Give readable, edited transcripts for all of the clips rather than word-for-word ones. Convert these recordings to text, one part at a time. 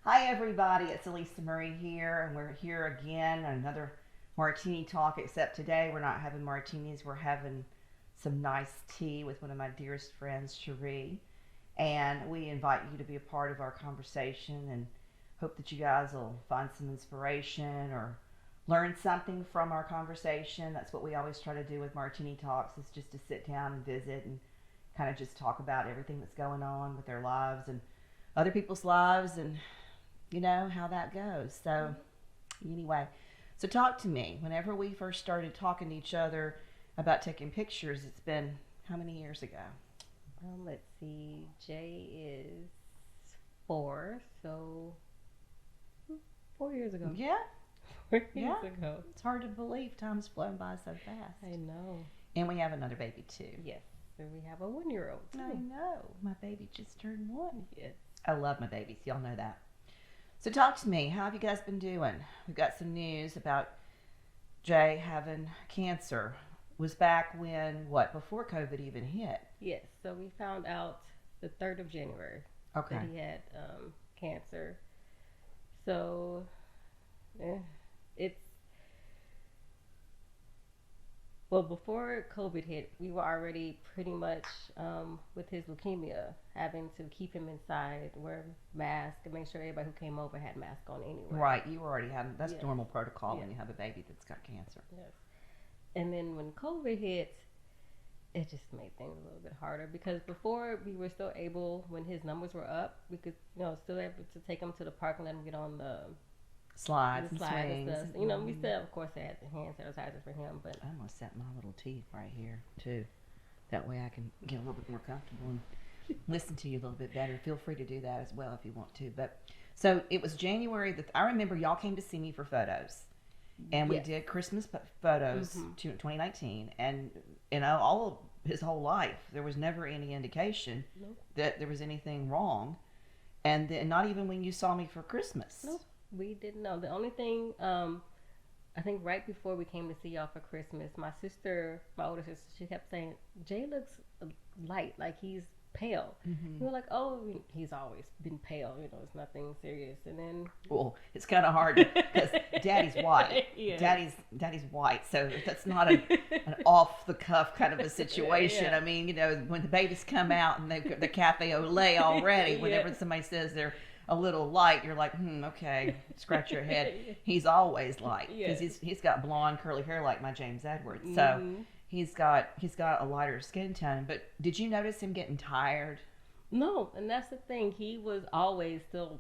Hi, everybody. It's Alisa Murray here, and we're here again on another Martini Talk. Except today, we're not having martinis, we're having some nice tea with one of my dearest friends, Cherie. And we invite you to be a part of our conversation and hope that you guys will find some inspiration or learn something from our conversation. That's what we always try to do with Martini Talks, is just to sit down and visit and kind of just talk about everything that's going on with their lives and other people's lives, and how that goes. So anyway, so talk to me. Whenever we first started talking to each other about taking pictures, it's been how many years ago? Let's see. Jay is 4, so 4 years ago. Yeah. 4 years Yeah. ago. It's hard to believe time's flown by so fast. I know. And we have another baby too. Yes. So we have a 1-year-old too. I know. My baby just turned 1. Yes. I love my babies. Y'all know that. So talk to me. How have you guys been doing? We've got some news about Jay having cancer. Was back when, what, before COVID even hit? Yes. So we found out the 3rd of January Okay. that he had cancer. So it's well, before COVID hit, we were already pretty much with his leukemia, having to keep him inside, wear masks, and make sure everybody who came over had masks on anyway. Right, you already had, that's Yes. normal protocol when Yes. you have a baby that's got cancer. Yes. And then when COVID hit, it just made things a little bit harder, because before we were still able, when his numbers were up, we could, still able to take him to the park and let him get on the Slides and slide swings. and stuff. We still, of course, had the hand sanitizer for him, but I'm going to set my little teeth right here, too. That way I can get a little bit more comfortable and listen to you a little bit better. Feel free to do that as well if you want to. But so it was January. I remember y'all came to see me for photos. And we Yes. did Christmas photos to 2019. And, all of his whole life, there was never any indication Nope. that there was anything wrong. And then not even when you saw me for Christmas. Nope. We didn't know. The only thing, I think right before we came to see y'all for Christmas, my older sister, she kept saying, Jay looks light, like he's pale. Mm-hmm. We were like, oh, he's always been pale, it's nothing serious. And then, Well, it's kind of hard because Daddy's white. Yeah. Daddy's white, so that's not an off the cuff kind of a situation. Yeah. I mean, when the babies come out and they've got the cafe au lait already, whenever Yeah. somebody says they're a little light, you're like, okay, scratch your head. He's always light because Yes. he's got blonde curly hair like my James Edwards. So Mhm. he's got a lighter skin tone. But did you notice him getting tired? No, and that's the thing. He was always still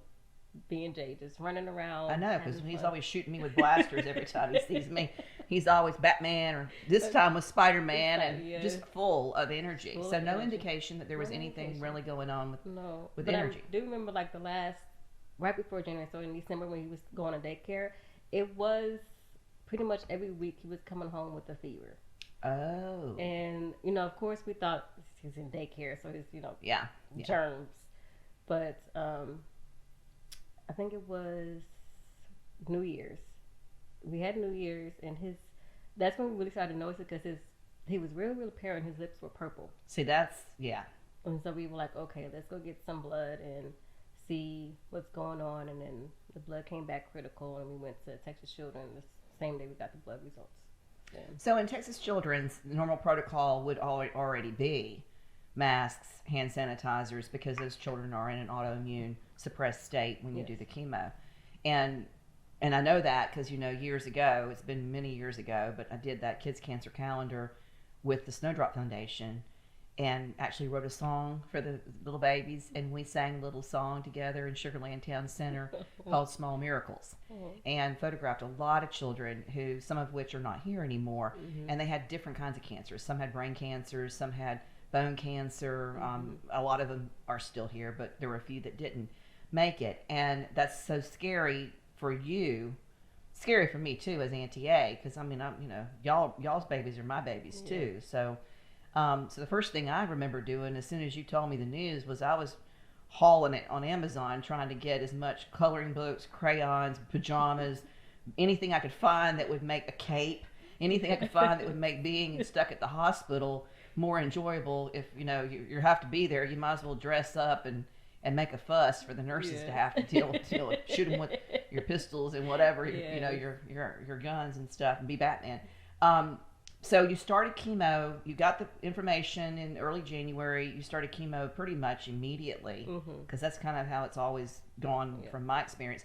being Jay, just running around. I know, because having he's fun. always shooting me with blasters every time he sees me. He's always Batman, or this time was Spider-Man, and Yeah. just full of energy. Full So of no energy. indication that there was No anything indication. really going on with No, with but energy. I do remember like right before January, so in December when he was going to daycare, it was pretty much every week he was coming home with a fever. Oh. And, of course we thought he's in daycare, so his, Yeah. germs. But I think it was New Year's. We had New Year's, and that's when we really started to notice it, because he was really, really pale and his lips were purple. See, that's, yeah. And so we were like, okay, let's go get some blood and see what's going on. And then the blood came back critical, and we went to Texas Children the same day we got the blood results. Yeah. So in Texas Children's, the normal protocol would already be masks, hand sanitizers, because those children are in an autoimmune suppressed state when you Yes. do the chemo. And I know that because, years ago, it's been many years ago, but I did that kids cancer calendar with the Snowdrop Foundation and actually wrote a song for the little babies, and we sang a little song together in Sugar Land Town Center called Small Miracles, and photographed a lot of children who, some of which are not here anymore, and they had different kinds of cancers. Some had brain cancers, some had bone cancer. A lot of them are still here, but there were a few that didn't make it, and that's so scary for you. Scary for me too as Auntie A, because I'm y'all's babies are my babies too. So so the first thing I remember doing as soon as you told me the news was I was hauling it on Amazon, trying to get as much coloring books, crayons, pajamas, anything I could find that would make a cape, anything I could find that would make being stuck at the hospital more enjoyable. If you have to be there, you might as well dress up and and make a fuss for the nurses to have to deal with, shoot them with your pistols and whatever, your guns and stuff, and be Batman. So you started chemo. You got the information in early January. You started chemo pretty much immediately, because that's kind of how it's always gone from my experience.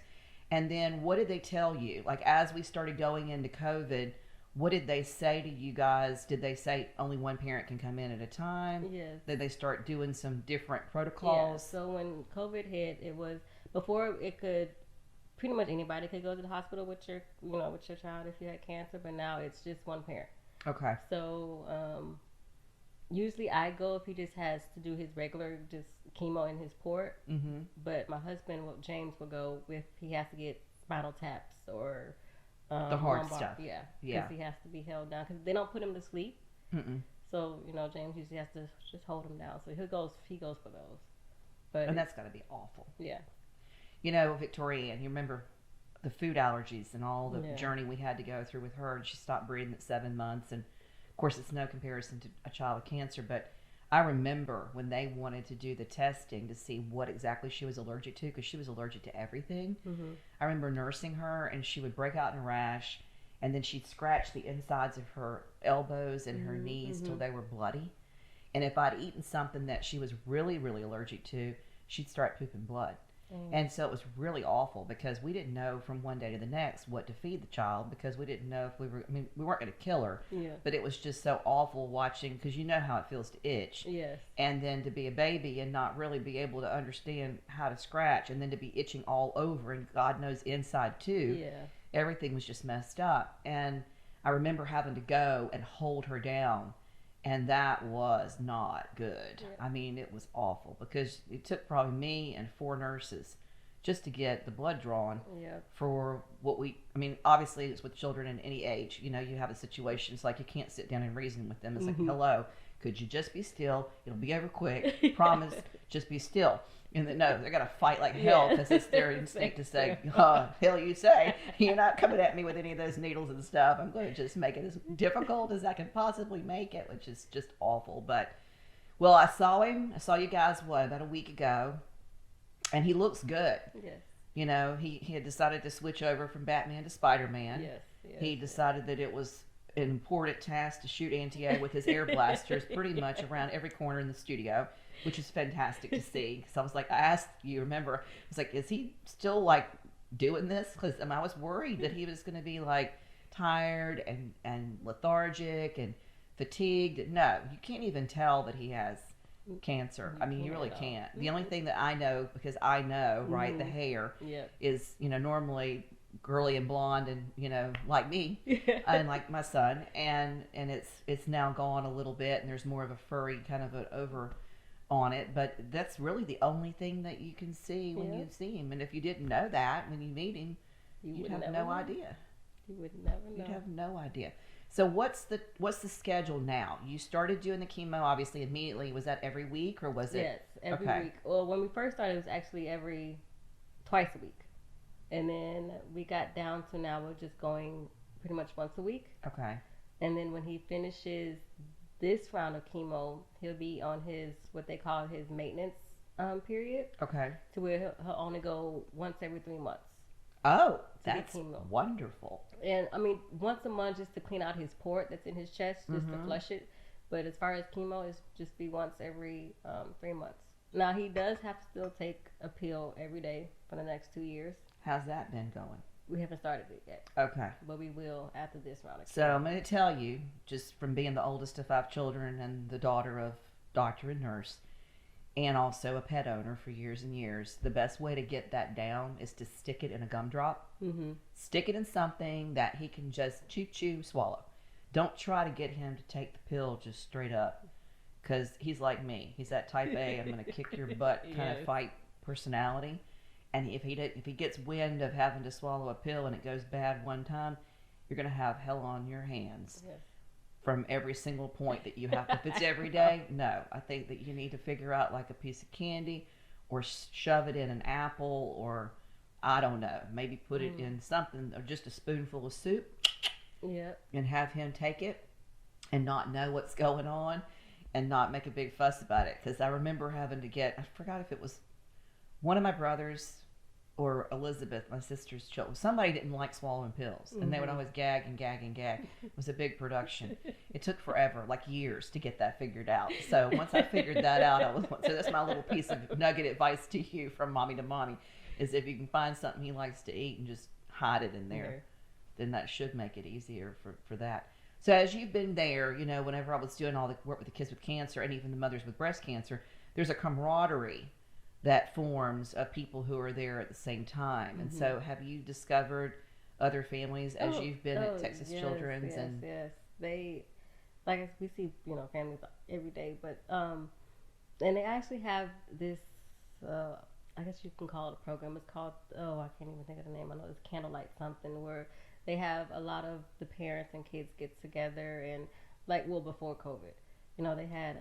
And then what did they tell you? Like, as we started going into COVID, what did they say to you guys? Did they say only one parent can come in at a time? Yes. Did they start doing some different protocols? Yeah. So when COVID hit, it was before it could pretty much anybody could go to the hospital with your child if you had cancer, but now it's just one parent. Okay. So usually I go if he just has to do his regular just chemo in his port. But my husband, James, will go if he has to get spinal taps or the hard lumbar, stuff. Yeah. Because he has to be held down because they don't put him to sleep. So James usually has to just hold him down. So he goes for those. And that's got to be awful. Yeah. Victoria, and you remember the food allergies and all the journey we had to go through with her, and she stopped breathing at 7 months, and of course it's no comparison to a child with cancer, but I remember when they wanted to do the testing to see what exactly she was allergic to, because she was allergic to everything. I remember nursing her, and she would break out in a rash, and then she'd scratch the insides of her elbows and her knees till they were bloody, and if I'd eaten something that she was really, really allergic to, she'd start pooping blood. And so it was really awful, because we didn't know from one day to the next what to feed the child, because we didn't know if we weren't going to kill her, but it was just so awful watching, because you know how it feels to itch. Yes. And then to be a baby and not really be able to understand how to scratch, and then to be itching all over, and God knows inside too. Yeah. Everything was just messed up. And I remember having to go and hold her down, and that was not good. I mean, it was awful, because it took probably me and 4 nurses just to get the blood drawn for what obviously it's with children in any age. You have a situation, it's like you can't sit down and reason with them. It's like, hello, could you just be still? It'll be over quick. Promise, just be still. And then, no, they're going to fight like hell, because it's their instinct to say, hell you say. You're not coming at me with any of those needles and stuff. I'm going to just make it as difficult as I can possibly make it, which is just awful. But, well, I saw him. I saw you guys, about a week ago, and he looks good. Yes. He had decided to switch over from Batman to Spider-Man. Yes. He decided that it was an important task to shoot anti-air with his air blasters pretty much around every corner in the studio, which is fantastic to see. Because I was like, I asked you, remember, I was like, is he still like doing this? Because I was worried that he was going to be like tired and lethargic and fatigued. No, you can't even tell that he has cancer. You really can't. The only thing that I know, because I know, right, the hair is, normally girly and blonde and like me and like my son, and it's now gone a little bit, and there's more of a furry kind of an over on it, but that's really the only thing that you can see when you see him. And if you didn't know that when you meet him, you'd have no idea. You would never know. You'd have no idea. So what's the schedule now? You started doing the chemo obviously immediately. Was that every week, or was it? Yes, every week. Well, when we first started, it was actually twice a week. And then we got down to now we're just going pretty much once a week. Okay. And then when he finishes this round of chemo, he'll be on his, what they call his maintenance period. Okay. To where he'll only go once every 3 months. Oh, that's wonderful. And once a month just to clean out his port that's in his chest, just to flush it. But as far as chemo, it's just be once every 3 months. Now, he does have to still take a pill every day for the next 2 years. How's that been going? We haven't started it yet. Okay. But we will after this round of chemo. So I'm going to tell you, just from being the oldest of 5 children and the daughter of doctor and nurse, and also a pet owner for years and years, the best way to get that down is to stick it in a gumdrop. Stick it in something that he can just chew, swallow. Don't try to get him to take the pill just straight up, because he's like me. He's that type A, I'm going to kick your butt kind of fight personality. And if he gets wind of having to swallow a pill and it goes bad one time, you're going to have hell on your hands from every single point that you have. If it's every day, no. I think that you need to figure out like a piece of candy, or shove it in an apple, or I don't know, maybe put it in something, or just a spoonful of soup. And have him take it and not know what's going on and not make a big fuss about it. Because I remember having to get, I forgot if it was one of my brothers or Elizabeth, my sister's children, somebody didn't like swallowing pills, and they would always gag and gag and gag. It was a big production. It took forever, like years, to get that figured out. So once I figured that out, so that's my little piece of nugget advice to you from mommy to mommy, is if you can find something he likes to eat and just hide it in there, then that should make it easier for that. So as you've been there, you know, whenever I was doing all the work with the kids with cancer and even the mothers with breast cancer, there's a camaraderie that forms of people who are there at the same time. And so have you discovered other families as you've been at Texas Children's? Yes. They, like, we see, you know, families every day, but, and they actually have this, I guess you can call it a program. It's called, I can't even think of the name. I know it's Candlelight something, where they have a lot of the parents and kids get together and, like, well, before COVID, you know, they had,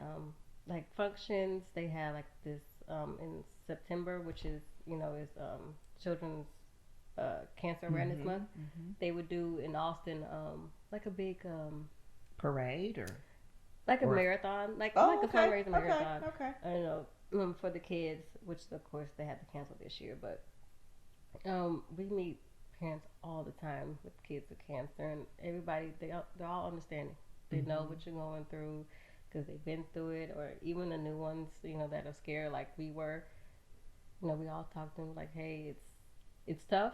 like, functions. They had, like, this, in September, which is, you know, is Children's Cancer Awareness Month. They would do in Austin, like a big parade or like a marathon, like a fundraising marathon. You know, for the kids, which of course they had to cancel this year. But we meet parents all the time with kids with cancer, and everybody they're all understanding. They know what you're going through, because they've been through it, or even the new ones, you know, that are scared like we were. You know, we all talk to them like, hey, it's tough,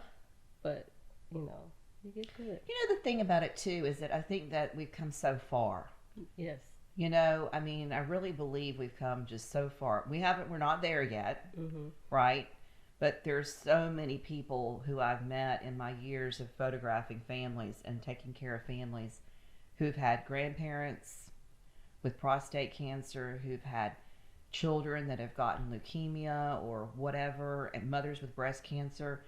but, you know, you get through it. You know, the thing about it, too, is that I think that we've come so far. Yes. You know, I mean, I really believe we've come just so far. We're not there yet, right? But there's so many people who I've met in my years of photographing families and taking care of families who've had grandparents with prostate cancer, who've had children that have gotten leukemia or whatever, and mothers with breast cancer,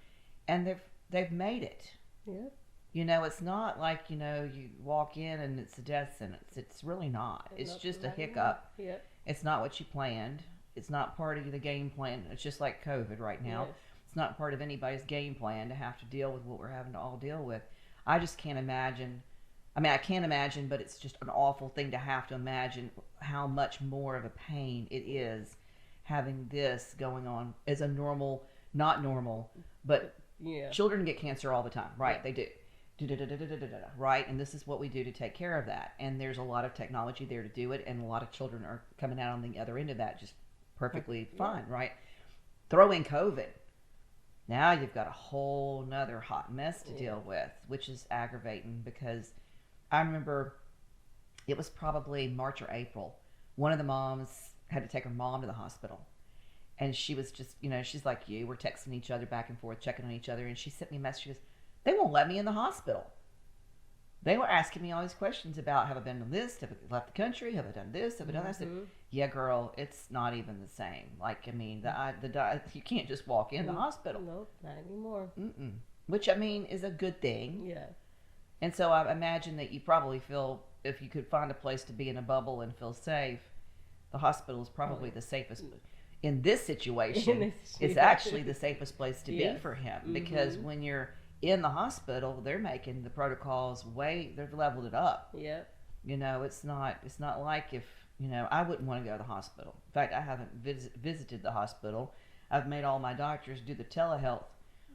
and they've made it. Yeah. You know, it's not like, you know, you walk in and it's a death sentence. It's really not. It's just a hiccup. Yeah. It's not what you planned. It's not part of the game plan. It's just like COVID right now. Yes. It's not part of anybody's game plan to have to deal with what we're having to all deal with. I just can't imagine. I mean, I can't imagine, but it's just an awful thing to have to imagine how much more of a pain it is having this going on as a normal, not normal, but children get cancer all the time, right? Yeah. They do. Right? And this is what we do to take care of that. And there's a lot of technology there to do it, and a lot of children are coming out on the other end of that just perfectly fine, right? Throw in COVID. Now you've got a whole nother hot mess to deal with, which is aggravating, because I remember it was probably March or April. One of the moms had to take her mom to the hospital. And she was just, you know, she's like you. We're texting each other back and forth, checking on each other. And she sent me a message. She goes, they won't let me in the hospital. They were asking me all these questions about, have I been to this? Have I left the country? Have I done this? Have I done that? I said, yeah, girl, it's not even the same. Like, I mean, you can't just walk in the hospital. Nope, not anymore. Which, I mean, is a good thing. Yeah. And so I imagine that you probably feel, if you could find a place to be in a bubble and feel safe, the hospital is probably the safest. In this situation, it's actually the safest place to be for him. Because when you're in the hospital, they're making the protocols they've leveled it up. Yep. You know, it's not like if, you know, I wouldn't want to go to the hospital. In fact, I haven't visited the hospital. I've made all my doctors do the telehealth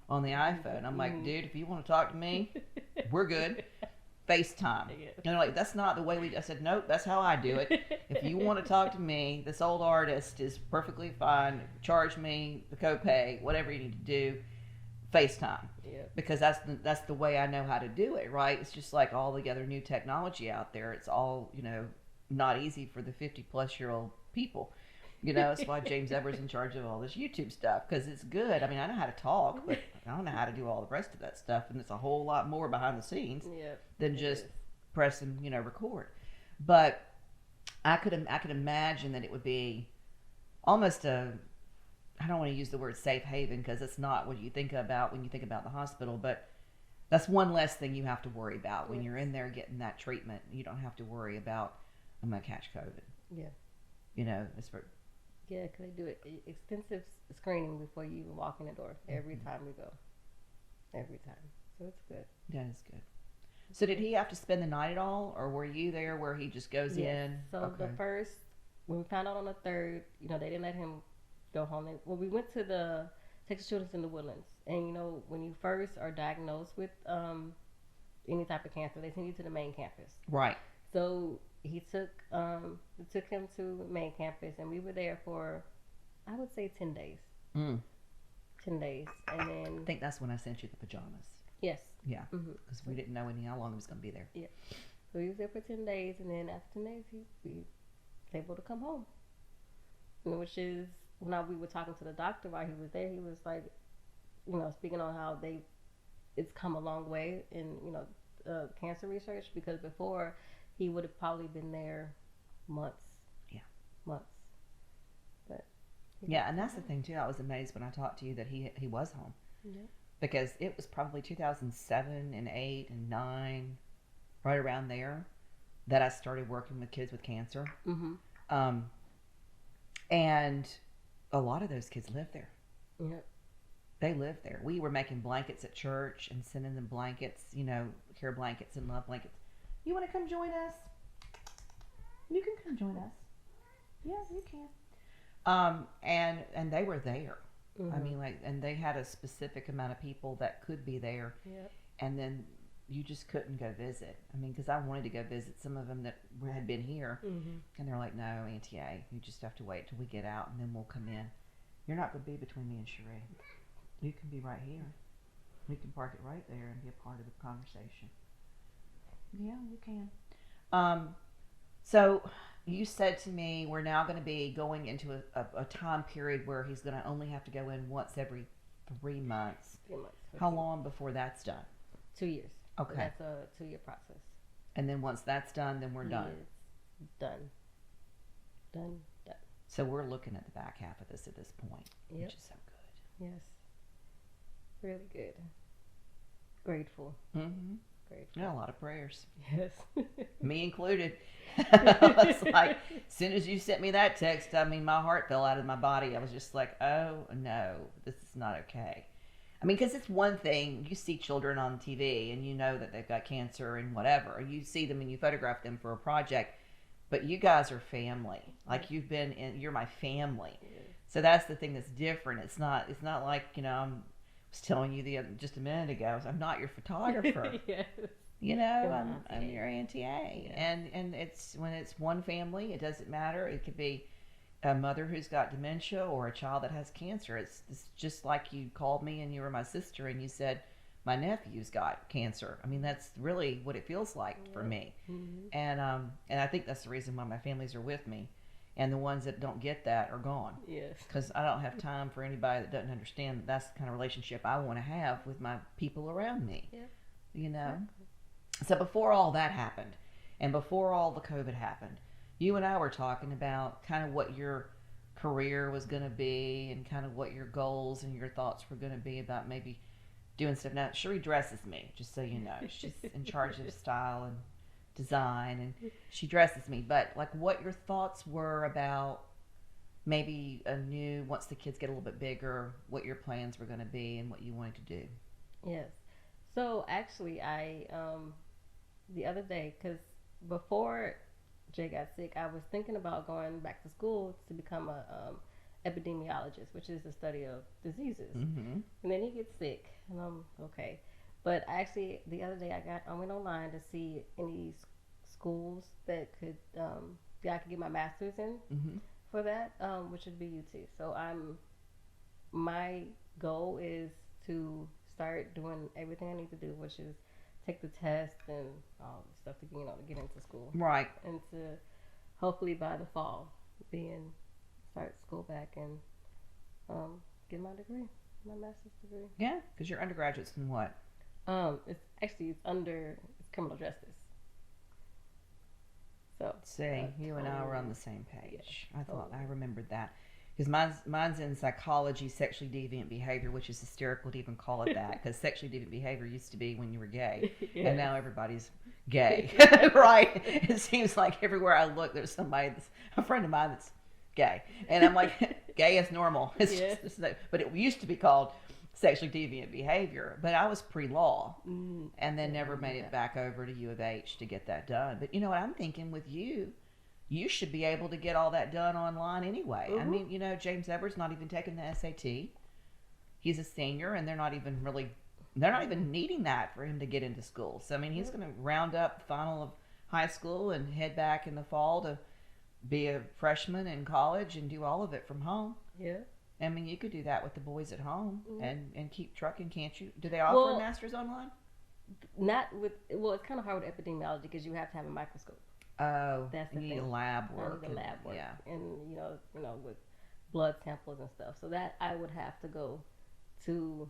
on the iPhone. I'm like, dude, if you want to talk to me, we're good. FaceTime. And they're like, that's not the way I said, nope, that's how I do it. If you want to talk to me, this old artist is perfectly fine. Charge me the copay, whatever you need to do. FaceTime. Because that's the way I know how to do it, right? It's just like all the other new technology out there. It's all, you know, not easy for the 50-plus-year-old people. You know, that's why James Everett's in charge of all this YouTube stuff, because it's good. I mean, I know how to talk, but I don't know how to do all the rest of that stuff, and it's a whole lot more behind the scenes than just press and, you know, record. But I could imagine that it would be almost I don't want to use the word safe haven, because it's not what you think about when you think about the hospital, but that's one less thing you have to worry about when you're in there getting that treatment. You don't have to worry about, I'm going to catch COVID. Yeah. You know, it's for... Yeah, because they do extensive screening before you even walk in the door every time we go. Every time. So it's good. Yeah, it's good. So did he have to spend the night at all, or were you there where he just goes in? So the first, when we found out on the 3rd, you know, they didn't let him go home. We went to Texas Children's in the Woodlands. And when you first are diagnosed with any type of cancer, they send you to the main campus. Right. So he took him to the main campus, and we were there for, I would say, 10 days. 10 days, and then I think that's when I sent you the pajamas. Yes. Yeah. Because we didn't know how long he was going to be there. Yeah. So he was there for 10 days, and then after 10 days, he was able to come home. Which is, when we were talking to the doctor while he was there, he was like, speaking on how it's come a long way in, cancer research, because before he would have probably been there months. Yeah. Months. But yeah, and that's the thing too. I was amazed when I talked to you that he was home. Yeah. Because it was probably 2007 and 8 and 9, right around there, that I started working with kids with cancer. And a lot of those kids live there. Yep. They live there. We were making blankets at church and sending them blankets, care blankets and love blankets. You want to come join us? You can come join us. Yeah, you can. And they were there. I mean, and they had a specific amount of people that could be there. Yep. And then you just couldn't go visit. I mean, because I wanted to go visit some of them that had been here. And they're like, no, Auntie A, you just have to wait till we get out and then we'll come in. You're not going to be between me and Cherie. You can be right here. We can park it right there and be a part of the conversation. Yeah, you can. So you said to me, we're now going to be going into a time period where he's going to only have to go in once every 3 months. 3 months. How long before that's done? 2 years. Okay. So that's a 2-year process. And then once that's done, then we're done. Done. Done. So we're looking at the back half of this at this point, which is so good. Yes. Really good. Grateful. Grateful. Yeah, a lot of prayers. Yes. Me included. It's like, as soon as you sent me that text, I mean, my heart fell out of my body. I was just like, oh, no, this is not okay. I mean, because it's one thing, you see children on TV and you know that they've got cancer and whatever. You see them and you photograph them for a project, but you guys are family. Like, you're my family. Yeah. So that's the thing that's different. It's not like, I was telling you just a minute ago, I'm not your photographer. Yes. I'm your Auntie A. Yeah. And it's when it's one family, it doesn't matter. It could be a mother who's got dementia or a child that has cancer. It's just like you called me and you were my sister and you said, my nephew's got cancer. I mean, that's really what it feels like for me. And I think that's the reason why my families are with me. And the ones that don't get that are gone. Yes. Because I don't have time for anybody that doesn't understand that that's the kind of relationship I want to have with my people around me. Yeah. So before all that happened, and before all the COVID happened, you and I were talking about kind of what your career was going to be and kind of what your goals and your thoughts were going to be about maybe doing stuff. Now, Cherie dresses me, just so you know. She's in charge of style and design, and she dresses me. But, like, what your thoughts were about maybe once the kids get a little bit bigger, what your plans were going to be and what you wanted to do. Yes. So, actually, I, the other day, because before Jay got sick, I was thinking about going back to school to become a epidemiologist, which is the study of diseases. And then he gets sick, and I'm okay. But actually, the other day I went online to see any schools that could I could get my master's in for that, which would be UT. So my goal is to start doing everything I need to do, which is take the test and all the stuff to get into school. Right. And to hopefully by the fall start school back and get my degree, my master's degree. Yeah, because your undergraduate's in what? It's under criminal justice. So see, you and I were on the same page. Yeah, I remembered that. Because mine's in psychology, sexually deviant behavior, which is hysterical to even call it that. Because sexually deviant behavior used to be when you were gay, and now everybody's gay, right? It seems like everywhere I look, there's somebody a friend of mine that's gay, and I'm like, gay is normal. But it used to be called sexually deviant behavior. But I was pre-law, and then never made it back over to U of H to get that done. But you know what I'm thinking with you? You should be able to get all that done online anyway. I mean, James Edwards not even taking the SAT. he's a senior, and they're not even needing that for him to get into school. So I mean, he's going to round up the final of high school and head back in the fall to be a freshman in college and do all of it from home. Yeah. I mean, you could do that with the boys at home and keep trucking, can't you? Do they offer a master's online? Not with. Well, it's kind of hard with epidemiology because you have to have a microscope. Oh, that's the you thing. Need lab work. I need the lab work. Yeah. And with blood samples and stuff. So that I would have to go to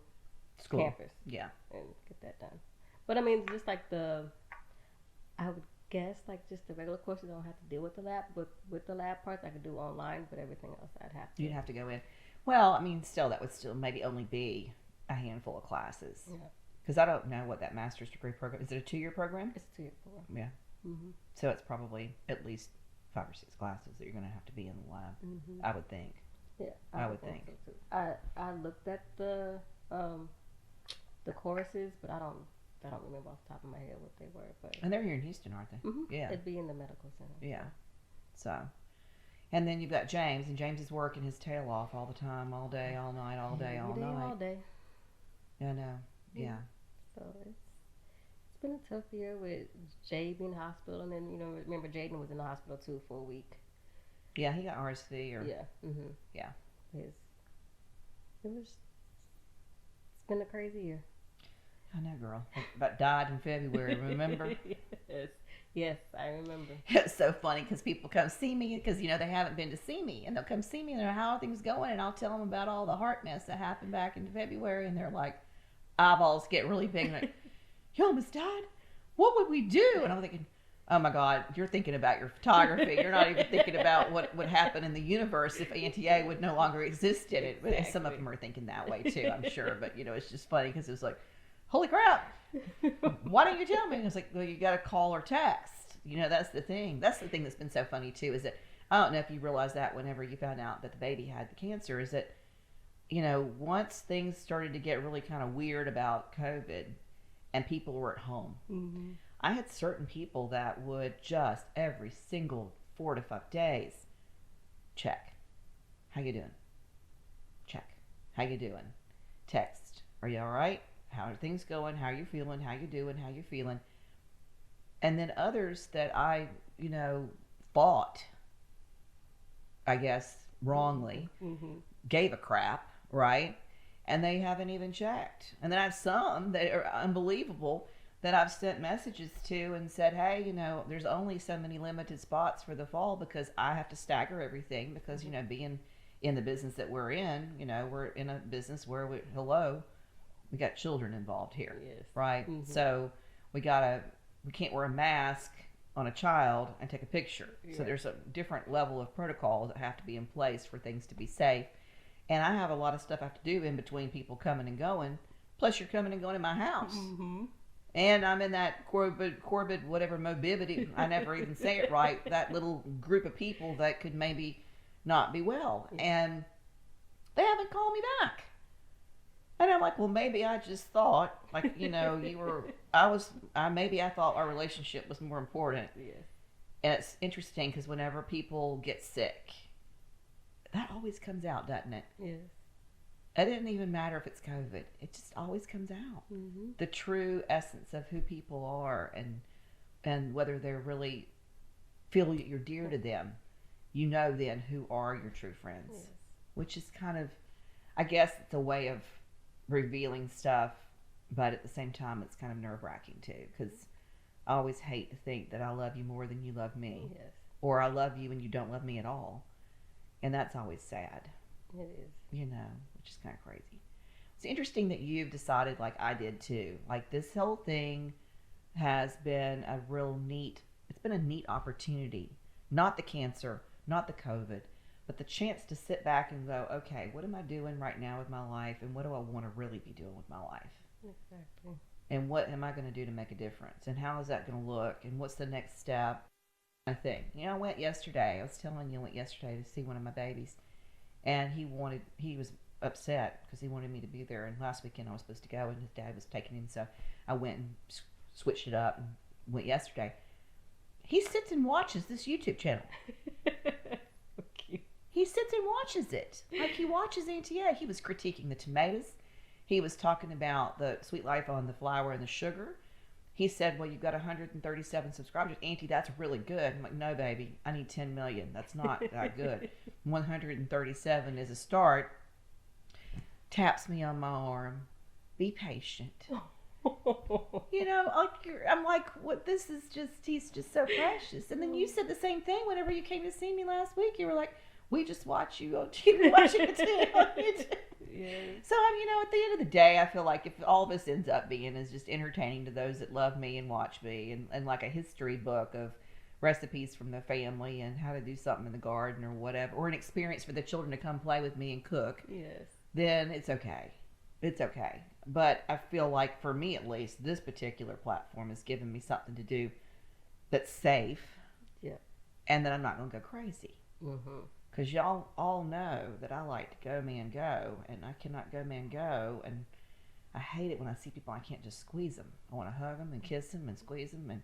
school campus. Yeah. And get that done. But I mean, just like I would guess like just the regular courses I don't have to deal with the lab, but with the lab parts I could do online, but everything else I'd have to. You'd have to go in. Well, I mean, still that would still maybe only be a handful of classes. Yeah. Because I don't know what that master's degree program is. It a 2-year program? It's a 2-year program. Yeah. Mm-hmm. So it's probably at least 5 or 6 classes that you're going to have to be in the lab. Mm-hmm. I would think. Yeah, I would think. So too. I looked at the courses, but I don't remember off the top of my head what they were. But and they're here in Houston, aren't they? Mm-hmm. Yeah. It'd be in the medical center. Yeah. So, and then you've got James, and James is working his tail off all the time, all day, all night, all day, all night. All day. I know. Yeah. So it's been a tough year with Jay being in the hospital, and then remember Jaden was in the hospital too for a week. Yeah, he got RSV or yeah. Mm-hmm. Yeah. It's been a crazy year. I know, girl. But died in February, remember? Yes, I remember. It's so funny because people come see me because, they haven't been to see me. And they'll come see me and they're, how are things going? And I'll tell them about all the heart mess that happened back in February. And they're like, eyeballs get really big. And like, you almost died? What would we do? And I'm thinking, oh my God, you're thinking about your photography. You're not even thinking about what would happen in the universe if Auntie A would no longer exist in it. But exactly. Some of them are thinking that way too, I'm sure. But, it's just funny because it was like, holy crap, why don't you tell me? And it's like, well, you got to call or text. That's the thing. That's the thing that's been so funny too, is that, I don't know if you realized that whenever you found out that the baby had the cancer, is that, once things started to get really kind of weird about COVID and people were at home, mm-hmm. I had certain people that would just every single 4 to 5 days check. How you doing? Check. How you doing? Text. Are you all right? How are things going? How are you feeling? How you doing? How you feeling? And then others that I, thought, I guess, wrongly, mm-hmm. gave a crap, right? And they haven't even checked. And then I have some that are unbelievable that I've sent messages to and said, hey, there's only so many limited spots for the fall because I have to stagger everything because, mm-hmm. Being in the business that we're in, we're in a business where we got children involved here, yes. right? Mm-hmm. So we can't wear a mask on a child and take a picture. Yeah. So there's a different level of protocols that have to be in place for things to be safe. And I have a lot of stuff I have to do in between people coming and going. Plus you're coming and going in my house. Mm-hmm. And I'm in that Corbid, whatever morbidity, I never even say it right, that little group of people that could maybe not be well. Yeah. And they haven't called me back. And I'm like, well, maybe I just thought, like, maybe I thought our relationship was more important. Yes. And it's interesting because whenever people get sick, that always comes out, doesn't it? Yes. It didn't even matter if it's COVID. It just always comes out. Mm-hmm. The true essence of who people are and whether they're really feel you're dear to them. Then who are your true friends. Yes. Which is kind of, I guess it's a way of revealing stuff, but at the same time it's kind of nerve-wracking too, because I always hate to think that I love you more than you love me. Yes. Or I love you and you don't love me at all. And that's always sad. It is. Which is kind of crazy. It's interesting that you've decided, like I did too, like this whole thing has been a neat opportunity. Not the cancer, not the COVID, but the chance to sit back and go, okay, what am I doing right now with my life, and what do I want to really be doing with my life? Exactly. And what am I going to do to make a difference? And how is that going to look? And what's the next step? I think. I went yesterday. I was telling you, I went yesterday to see one of my babies. And he was upset because he wanted me to be there. And last weekend I was supposed to go, and his dad was taking him. So I went and switched it up and went yesterday. He sits and watches this YouTube channel. He sits and watches it. Like he watches Auntie A. He was critiquing the tomatoes. he was talking about the Sweet Life on the flour and the sugar. He said, well, you've got 137 subscribers. Auntie, that's really good. I'm like, no, baby, I need 10 million. That's not that good. 137 is a start. Taps me on my arm. Be patient. You know, I'm like, what? This is just, he's just so precious. And then you said the same thing whenever you came to see me last week. You were like, we just watch you on TV, watching it too. Yeah. So, you know, at the end of the day, I feel like if all this ends up being is just entertaining to those that love me and watch me, and like a history book of recipes from the family and how to do something in the garden or whatever, or an experience for the children to come play with me and cook, Yes. then it's okay. It's okay. But I feel like, for me at least, this particular platform has given me something to do that's safe. Yeah. And that I'm not going to go crazy. Mm-hmm. Because y'all all know that I like to go, man, go. And I cannot go, man, go. And I hate it when I see people, I can't just squeeze them. I want to hug them and kiss them and squeeze them. And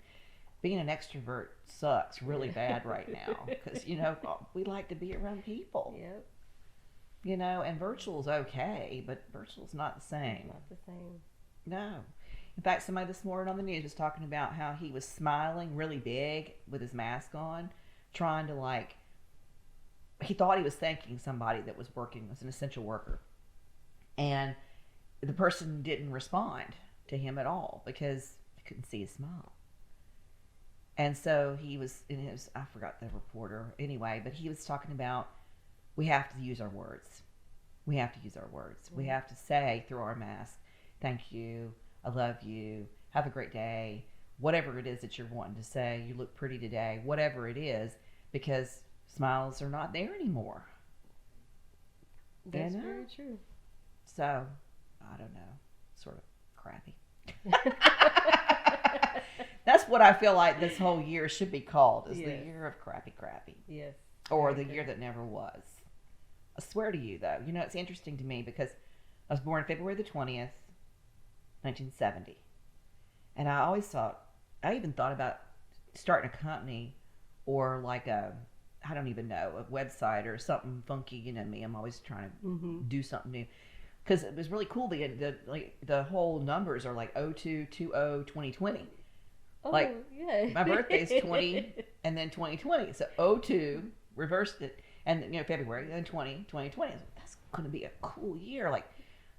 being an extrovert sucks really bad right now. Because, you know, we like to be around people. Yep. You know, and virtual's okay, but virtual's not the same. Not the same. No. In fact, somebody this morning on the news was talking about how he was smiling really big with his mask on, trying to, like, he thought he was thanking somebody that was working as an essential worker. And the person didn't respond to him at all because they couldn't see his smile. And so he was, in his, I forgot the reporter anyway, but he was talking about, we have to use our words. We have to use our words. We have to say through our mask, thank you, I love you, have a great day, whatever it is that you're wanting to say, you look pretty today, whatever it is, because smiles are not there anymore. That's very true. So, I don't know, sort of crappy. That's what I feel like this whole year should be called, is the year of crappy. Yes. Or the year that never was. I swear to you, though, you know, it's interesting to me because I was born February the 20th, 1970. And I always thought, I even thought about starting a company or like I don't even know, a website or something funky. You know me, I'm always trying to do something new. Because it was really cool. The whole numbers are like 022020. Oh, like, yeah. My birthday's 20 and then 2020. So 02, reversed it. And, you know, February, and then 2020. That's going to be a cool year. Like,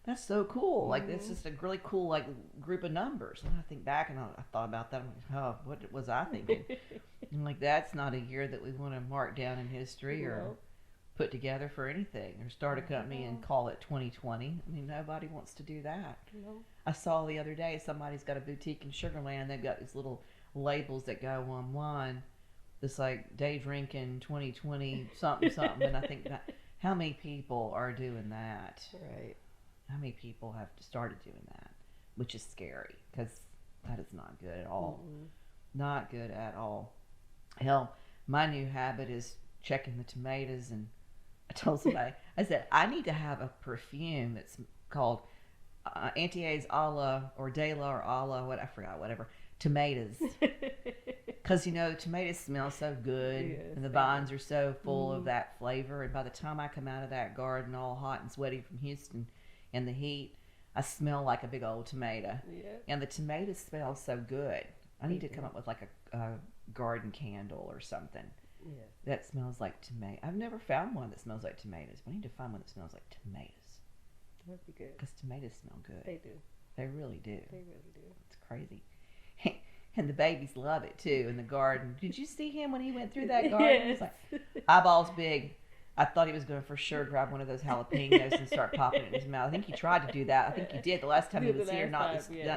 that's so cool. Like, it's just a really cool, like, group of numbers. And I think back and I thought about that. I'm like, oh, what was I thinking? I'm like, that's not a year that we want to mark down in history or put together for anything, or start a company and call it 2020. I mean, nobody wants to do that. I saw the other day somebody's got a boutique in Sugar Land. They've got these little labels that go on wine. This like day drinking 2020 something. And I think that, how many people are doing that? Right. How many people have started doing that? Which is scary, because that is not good at all. Not good at all. Hell, my new habit is checking the tomatoes, and I told somebody, I said, I need to have a perfume that's called Antier's a la, or de la, or a la, what, I forgot, whatever, tomatoes. Because, you know, tomatoes smell so good, and the vines are so full of that flavor, and by the time I come out of that garden all hot and sweaty from Houston in the heat, I smell like a big old tomato. And the tomatoes smell so good. I need to come up with like a garden candle or something that smells like tomato. I've never found one that smells like tomatoes, but I need to find one that smells like tomatoes. That'd be good. Because tomatoes smell good. They do. They really do. They really do. It's crazy. And the babies love it too in the garden. Did you see him when he went through that garden? He was like eyeballs big. I thought he was going to for sure grab one of those jalapenos and start popping it in his mouth. I think he tried to do that. I think he did the last time he was here. Not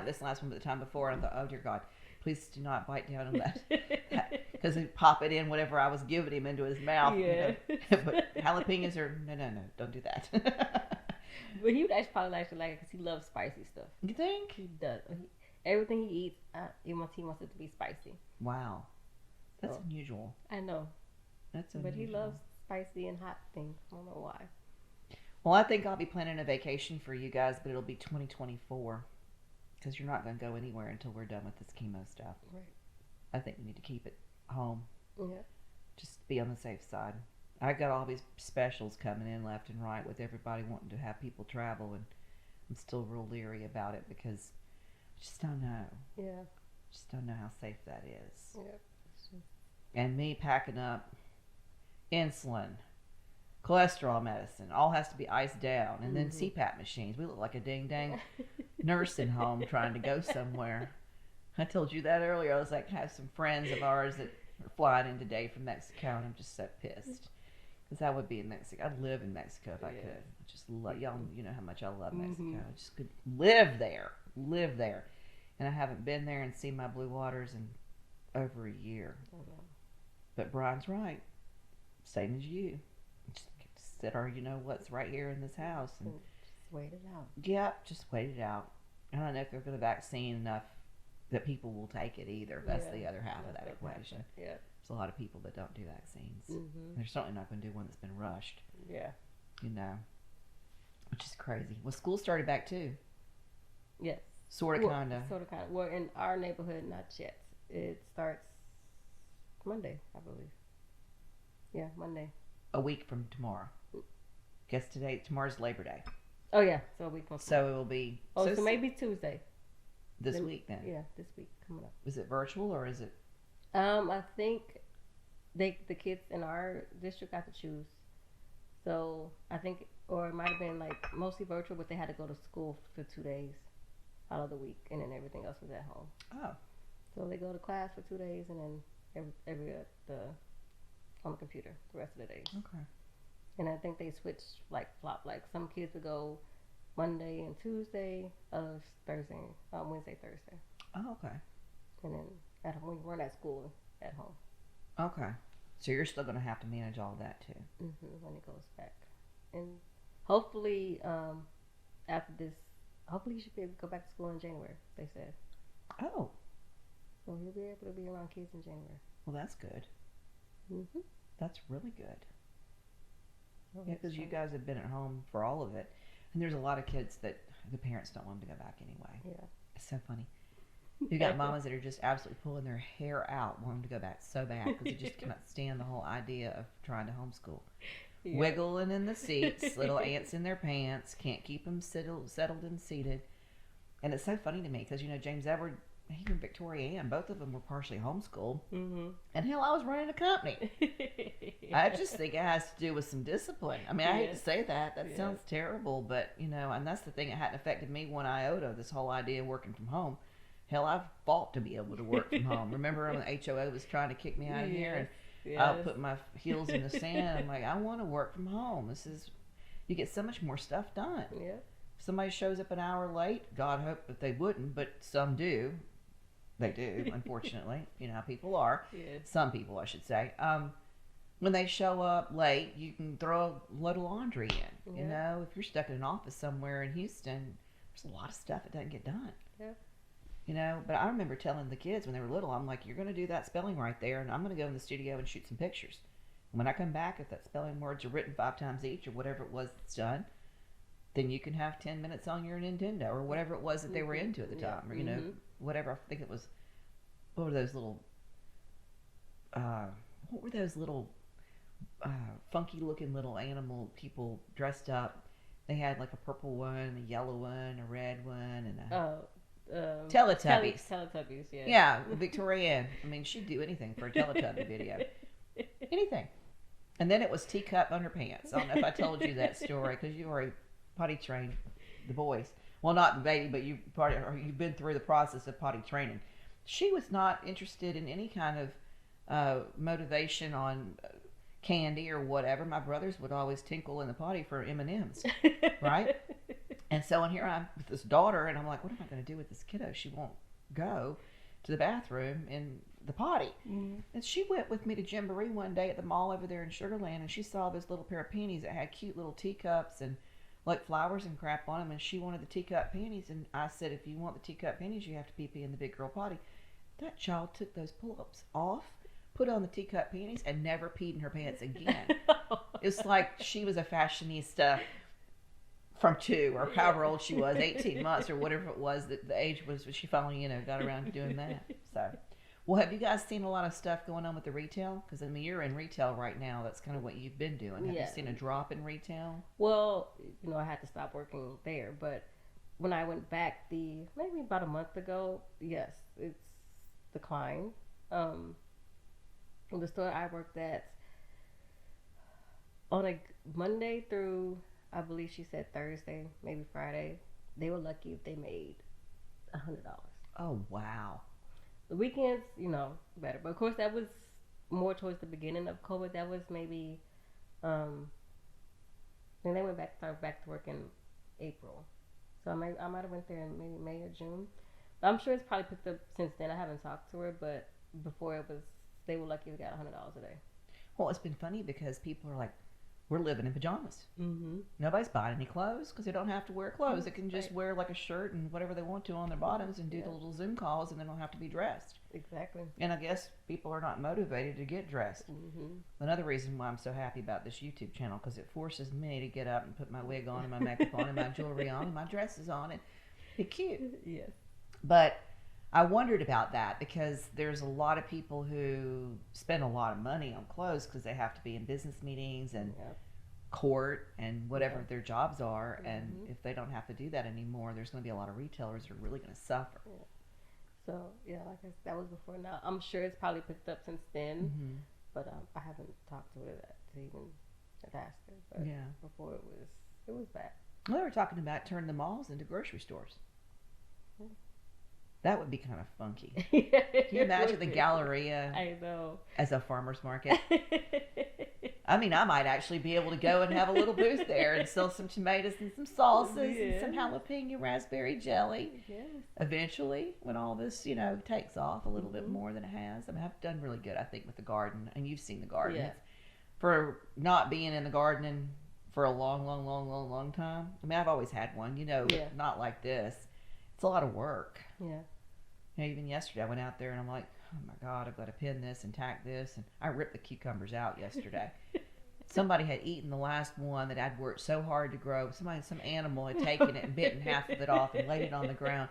this last one, but the time before. And I thought, oh dear God, please do not bite down on that. Because he'd pop it in, whatever I was giving him, into his mouth. Yeah. You know? But jalapenos are, no, don't do that. But he would actually probably like it because he loves spicy stuff. You think? He does. Everything he eats, he wants it to be spicy. Wow. That's unusual. I know. That's unusual. But he loves spicy and hot things. I don't know why. Well, I think I'll be planning a vacation for you guys, but it'll be 2024. Because you're not going to go anywhere until we're done with this chemo stuff. Right. I think we need to keep it home. Yeah. Just be on the safe side. I got all these specials coming in left and right with everybody wanting to have people travel, and I'm still real leery about it because I just don't know. Yeah. Just don't know how safe that is. Yeah. And me packing up insulin, cholesterol medicine, all has to be iced down, and then CPAP machines. We look like a ding dang nursing home trying to go somewhere. I told you that earlier. I was like, I have some friends of ours that are flying in today from Mexico, and I'm just so pissed because I would be in Mexico. I'd live in Mexico if I could. I just love y'all. You know how much I love Mexico. I just could live there, and I haven't been there and seen my blue waters in over a year. But Brian's right, same as you. Just sit or what's right here in this house and just wait it out. Yep, just wait it out. I don't know if they're going to vaccine enough that people will take it either. That's the other half of that equation. Yeah. There's a lot of people that don't do vaccines. They're certainly not going to do one that's been rushed. Yeah. Which is crazy. Well, school started back too. Yes. Sort of, kind of. Well, in our neighborhood, not yet. It starts Monday, I believe. Yeah, Monday. A week from tomorrow. Guess tomorrow's Labor Day. Oh yeah, so a week from tomorrow. So it will be. So maybe Tuesday. This week then. Yeah, this week coming up. Is it virtual or is it? I think the kids in our district got to choose. So I think, or it might have been like mostly virtual, but they had to go to school for 2 days out of the week, and then everything else was at home. Oh. So they go to class for 2 days, and then every on the computer the rest of the days. Okay. And I think they switched flop. Like some kids would go Monday and Tuesday, others Wednesday, Thursday. Oh, okay. And then at home, we weren't at school at home. Okay. So you're still going to have to manage all of that too. When it goes back, and hopefully after this, hopefully you should be able to go back to school in January. They said. Oh. So he'll be able to be around kids in January. Well, that's good. That's really good. Yeah, because you guys have been at home for all of it. And there's a lot of kids that the parents don't want them to go back anyway. Yeah. It's so funny. You got mamas that are just absolutely pulling their hair out, wanting to go back so bad because they just cannot stand the whole idea of trying to homeschool. Yeah. Wiggling in the seats, little ants in their pants, can't keep them settled and seated. And it's so funny to me because, James Edward, even Victoria Ann, both of them were partially homeschooled. And hell, I was running a company. I just think it has to do with some discipline. I mean, I hate to say that. That sounds terrible, but, and that's the thing. It hadn't affected me one iota, this whole idea of working from home. Hell, I've fought to be able to work from home. Remember when the HOA was trying to kick me out of here? And I put my heels in the sand. I'm like, I want to work from home. You get so much more stuff done. Yeah. If somebody shows up an hour late, God hope that they wouldn't, but some do. They do, unfortunately. You know how people are. Yeah. Some people, I should say. When they show up late, you can throw a load of laundry in. Yeah. If you're stuck in an office somewhere in Houston, there's a lot of stuff that doesn't get done. Yeah. But I remember telling the kids when they were little, I'm like, you're going to do that spelling right there, and I'm going to go in the studio and shoot some pictures. And when I come back, if that spelling words are written 5 times each or whatever it was that's done, then you can have 10 minutes on your Nintendo or whatever it was that they were into at the time. Or, whatever. I think it was, what were those little funky looking little animal people dressed up? They had like a purple one, a yellow one, a red one, and a Teletubbies. Teletubbies, yeah. Yeah, Victoria Ann. I mean, she'd do anything for a Teletubby video. Anything. And then it was teacup underpants. I don't know if I told you that story because you already potty trained the boys. Well, not the baby, but you've been through the process of potty training. She was not interested in any kind of motivation on candy or whatever. My brothers would always tinkle in the potty for M&Ms, right? And so here I'm with this daughter, and I'm like, what am I going to do with this kiddo? She won't go to the bathroom in the potty. And she went with me to Jamboree one day at the mall over there in Sugar Land, and she saw this little pair of panties that had cute little teacups and like flowers and crap on them, and she wanted the teacup panties. And I said, if you want the teacup panties, you have to pee in the big girl potty. That child took those pull-ups off, put on the teacup panties, and never peed in her pants again. It's like she was a fashionista from 2 or however old she was, 18 months or whatever it was that the age was when she finally, got around to doing that. So, well, have you guys seen a lot of stuff going on with the retail? Because, I mean, you're in retail right now. That's kind of what you've been doing. Have you seen a drop in retail? Well, I had to stop working there, but when I went back maybe about a month ago, yes, it's declined. The store I worked at on a Monday through, I believe she said Thursday, maybe Friday, they were lucky if they made $100. Oh, wow. The weekends, better. But of course, that was more towards the beginning of COVID. That was maybe, then they started back to work in April. So I might have went there in maybe May or June. But I'm sure it's probably picked up since then. I haven't talked to her, but before they were lucky if they got $100 a day. Well, it's been funny because people are like, we're living in pajamas. Mm-hmm. Nobody's buying any clothes because they don't have to wear clothes. They can just wear like a shirt and whatever they want to on their bottoms and do the little Zoom calls, and they don't have to be dressed. Exactly. And I guess people are not motivated to get dressed. Mm-hmm. Another reason why I'm so happy about this YouTube channel, because it forces me to get up and put my wig on and my makeup on and my jewelry on and my dresses on and be cute. Yes. But I wondered about that because there's a lot of people who spend a lot of money on clothes because they have to be in business meetings and court and whatever their jobs are. And if they don't have to do that anymore, there's going to be a lot of retailers that are really going to suffer. Yeah. So, like I said, that was before now. I'm sure it's probably picked up since then, but I haven't talked to her to even ask her. But before it was bad. Well, they were talking about turning the malls into grocery stores. That would be kind of funky. Can you imagine the Galleria as a farmer's market? I mean, I might actually be able to go and have a little booth there and sell some tomatoes and some salsas and some jalapeno raspberry jelly. Yes. Eventually, when all this, takes off a little bit more than it has. I mean, I've done really good, I think, with the garden. And you've seen the garden. Yeah. For not being in the gardening for a long time. I mean, I've always had one, not like this. It's a lot of work. Yeah. Even yesterday I went out there and I'm like, oh my God, I've got to pin this and tack this. And I ripped the cucumbers out yesterday. Somebody had eaten the last one that I'd worked so hard to grow. Some animal had taken it and bitten half of it off and laid it on the ground.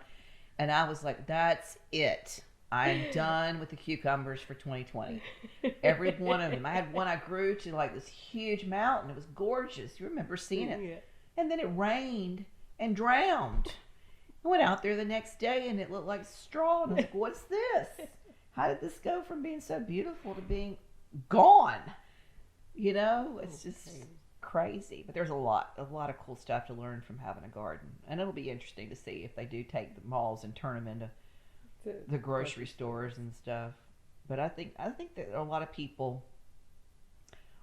And I was like, that's it. I am done with the cucumbers for 2020. Every one of them. I had one I grew to like this huge mountain. It was gorgeous. You remember seeing it? Yeah. And then it rained and drowned. I went out there the next day and it looked like straw. And I was like, what's this? How did this go from being so beautiful to being gone? It's just crazy. But there's a lot of cool stuff to learn from having a garden. And it'll be interesting to see if they do take the malls and turn them into the grocery stores and stuff. But I think that a lot of people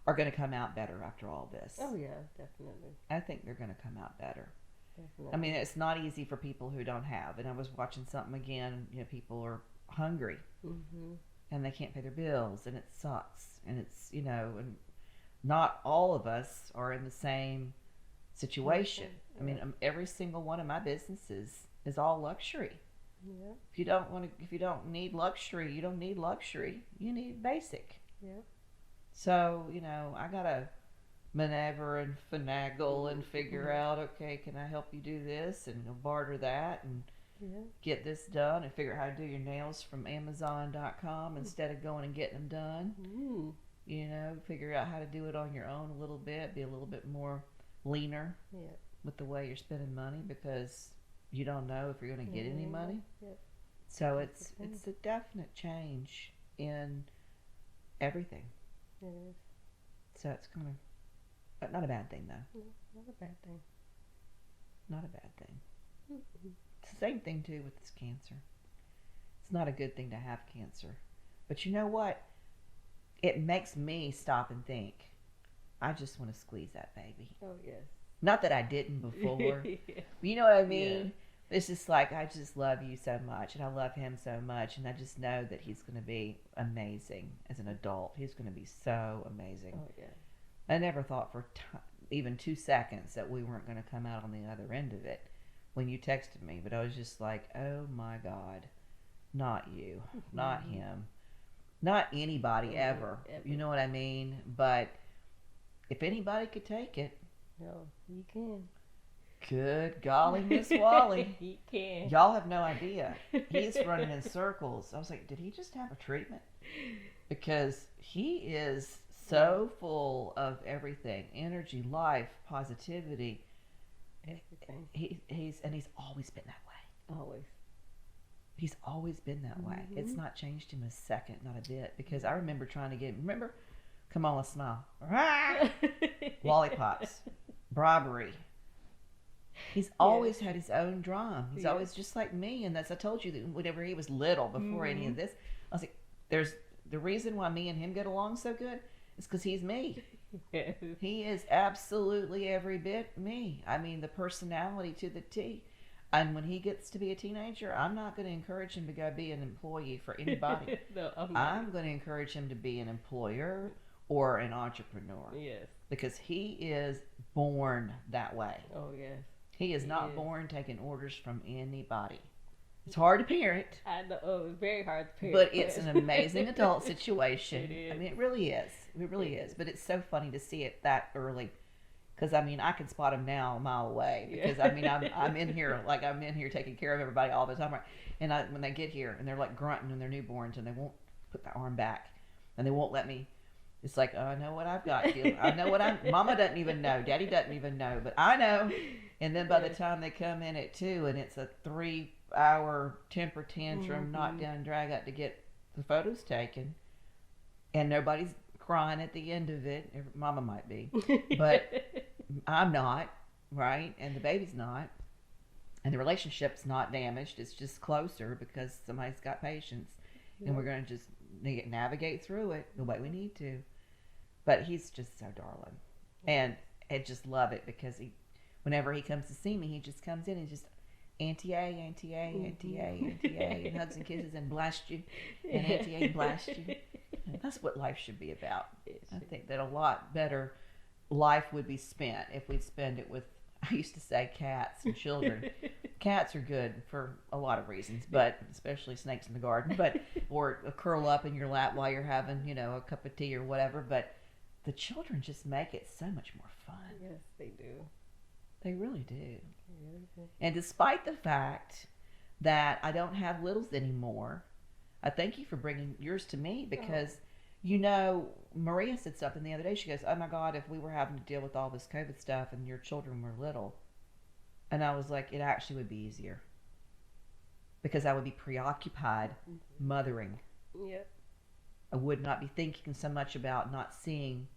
are going to come out better after all this. Oh, yeah, definitely. I think they're going to come out better. Definitely. I mean, it's not easy for people who don't have. And I was watching something again, people are hungry and they can't pay their bills and it sucks. And it's, and not all of us are in the same situation. Yeah. I mean, every single one of my businesses is all luxury. Yeah. If you don't need luxury, you don't need luxury. You need basic. Yeah. So, I gotta maneuver and finagle and figure out, okay, can I help you do this and barter that and get this done and figure out how to do your nails from Amazon.com instead of going and getting them done. Figure out how to do it on your own a little bit, be a little bit more leaner with the way you're spending money because you don't know if you're going to get any money. Yep. So it's a definite change in everything. It is. So it's kind of not a bad thing, though. No, not a bad thing. Not a bad thing. It's the same thing, too, with this cancer. It's not a good thing to have cancer. But you know what? It makes me stop and think, I just want to squeeze that baby. Oh, yes. Not that I didn't before. You know what I mean? Yeah. It's just like, I just love you so much, and I love him so much, and I just know that he's going to be amazing as an adult. He's going to be so amazing. Oh, yeah. I never thought for even 2 seconds that we weren't going to come out on the other end of it when you texted me. But I was just like, oh my God, not you, not him, not anybody ever. You know what I mean? But if anybody could take it. No, you can. Good golly, Miss Wally. He can. Y'all have no idea. He's running in circles. I was like, did he just have a treatment? Because he is so full of everything, energy, life, positivity. Everything. He's always been that way. Always. He's always been that way. Mm-hmm. It's not changed him a second, not a bit. Because I remember trying to get, remember, come on, let's smile. Rah! Lollipops, bribery. He's always had his own drum. He's always just like me. And that's, I told you that whenever he was little, before any of this, I was like, there's the reason why me and him get along so good is because he's me. Yes. He is absolutely every bit me. I mean, the personality to the T. And when he gets to be a teenager, I'm not going to encourage him to go be an employee for anybody. No, I'm going to encourage him to be an employer or an entrepreneur. Yes. Because he is born that way. Oh, yes. He is not born taking orders from anybody. It's hard to parent. I know. Oh, it's very hard to parent. But it's an amazing adult situation. It is. I mean, it really is. It really is. But it's so funny to see it that early. Because, I mean, I can spot him now a mile away. Because, I mean, I'm in here, like, I'm in here taking care of everybody all the time. Right? And when they get here, and they're, like, grunting when they're newborns, and they won't put the arm back. And they won't let me. It's like, oh, I know what I've got. I know what Mama doesn't even know. Daddy doesn't even know. But I know. And then by the time they come in at 2, and it's a 3-hour temper tantrum, knock down, drag out to get the photos taken. And nobody's crying at the end of it. Mama might be. But I'm not, right? And the baby's not. And the relationship's not damaged. It's just closer because somebody's got patience. And we're going to just navigate through it the way we need to. But he's just so darling. And I just love it because whenever he comes to see me, he just comes in and just Auntie A, Auntie A, Auntie A, Auntie A, and hugs and kisses and blast you. And Auntie A blast you. And that's what life should be about. I think that a lot better life would be spent if we'd spend it with, I used to say, cats and children. Cats are good for a lot of reasons, but especially snakes in the garden, or curl up in your lap while you're having, a cup of tea or whatever. But the children just make it so much more fun. Yes, they do. They really do. They really do. And despite the fact that I don't have littles anymore, I thank you for bringing yours to me because, Maria said something the other day. She goes, oh my God, if we were having to deal with all this COVID stuff and your children were little. And I was like, it actually would be easier because I would be preoccupied mothering. Yep. I would not be thinking so much about not seeing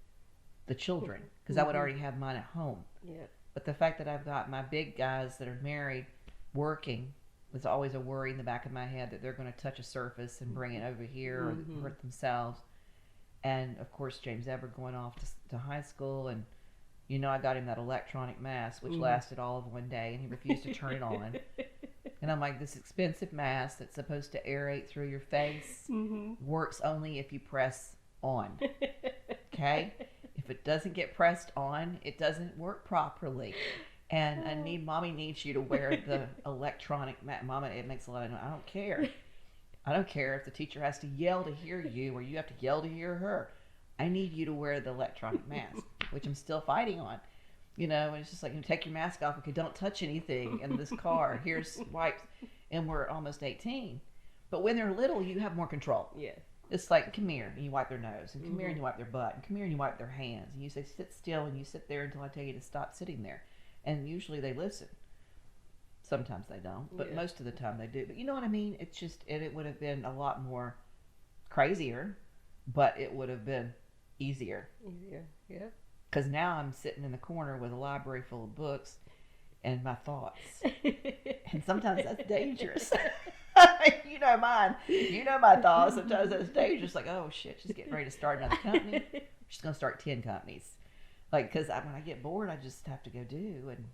the children because I would already have mine at home. Yep. But the fact that I've got my big guys that are married working was always a worry in the back of my head that they're going to touch a surface and bring it over here or hurt themselves. And of course, James Ever going off to high school, and I got him that electronic mask, which lasted all of one day, and he refused to turn it on. And I'm like, this expensive mask that's supposed to aerate through your face works only if you press on. Okay? If it doesn't get pressed on, it doesn't work properly. And mommy needs you to wear the electronic mask. Mama, it makes a lot of noise. I don't care. I don't care if the teacher has to yell to hear you or you have to yell to hear her. I need you to wear the electronic mask, which I'm still fighting on. And it's just like, take your mask off. Okay, don't touch anything in this car. Here's wipes. And we're almost 18. But when they're little, you have more control. Yes. It's like, come here, and you wipe their nose. And come here, and you wipe their butt. And come here, and you wipe their hands. And you say, sit still, and you sit there until I tell you to stop sitting there. And usually they listen. Sometimes they don't, but most of the time they do. But you know what I mean? It's just, it would have been a lot more crazier, but it would have been easier. Easier, yeah. Because now I'm sitting in the corner with a library full of books and my thoughts. And sometimes that's dangerous. You know mine. You know my thoughts. Sometimes that's dangerous. Like, oh shit, she's getting ready to start another company. She's going to start 10 companies. Like, because when I get bored, I just have to go do. And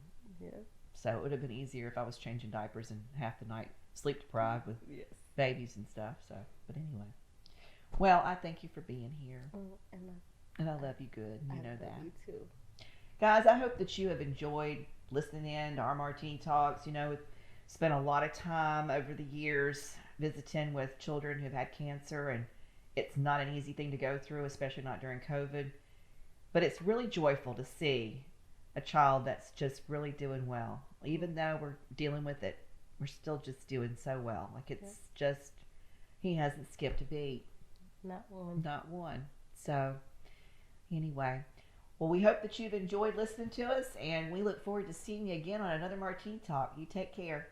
so it would have been easier if I was changing diapers and half the night sleep deprived with babies and stuff. So, but anyway. Well, I thank you for being here. And I love you good. You know that. You too. Guys, I hope that you have enjoyed listening in to our Martini Talks. Spent a lot of time over the years visiting with children who've had cancer, and it's not an easy thing to go through, especially not during COVID. But it's really joyful to see a child that's just really doing well. Even though we're dealing with it, we're still just doing so well. Like, it's just, he hasn't skipped a beat. Not one. Not one. So, anyway. Well, we hope that you've enjoyed listening to us, and we look forward to seeing you again on another Martini Talk. You take care.